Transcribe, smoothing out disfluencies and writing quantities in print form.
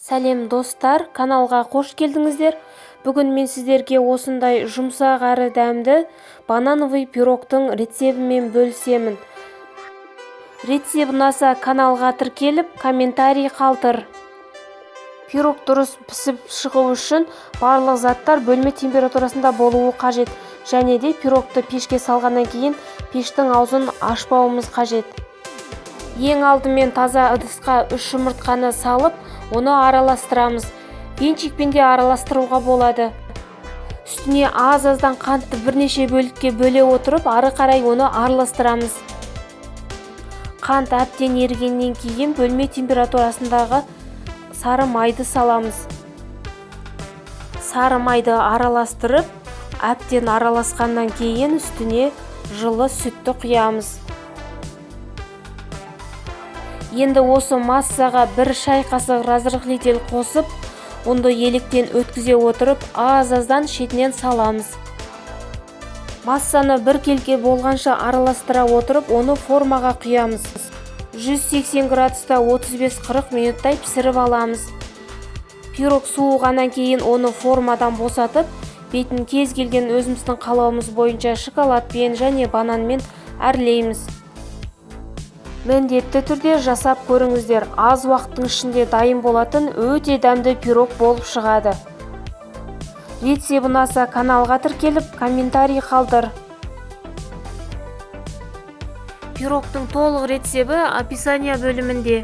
Сәлем достар, каналға қош келдіңіздер. Бүгін мен сіздерге осындай жұмсақ әрі дәмді банановый пирогтың рецебімен бөлісемін. Рецеп ұнаса каналға тіркеліп, комментарий қалтыр. Пирог дұрыс пісіп шығу үшін барлық заттар бөлме температурасында болуы қажет, және де пирогты пешке салғаннан кейін пештің аузын ашпауымыз қажет. Ең алдымен таза ыдысқа 3 жұмыртқаны салып, оны араластырамыз. Венчикпен де араластыруға болады. Үстіне аз-аздан қантты бірнеше бөлікке бөле отырып, ары қарай оны араластырамыз. Қант әбден ерігеннен кейін бөлме температурасындағы сары майды саламыз. Сары майды араластырып, әбден араласқаннан кейін үстіне жылы сүтті құямыз. Енді осы массаға 1 шай қасық разрыхлитель қосып, онды електен өткізе отырып, аз-аздан шетінен саламыз. Массаны бір келке болғанша араластыра отырып, оны формаға құямыз. 180 градуста 35-40 минуттай пісіріп аламыз. Пирог суығаннан кейін оны формадан босатып, бетін кез келген өзіміздің қалауымыз бойынша шоколадпен және бананмен әрлейміз. Міндетті түрде жасап көріңіздер, аз уақыттың ішінде дайын болатын өте дәмді пирог болып шығады. Рецеп ұнаса каналға тіркеліп, комментарий қалдыр. Пирогтың толық рецебі описание бөлімінде.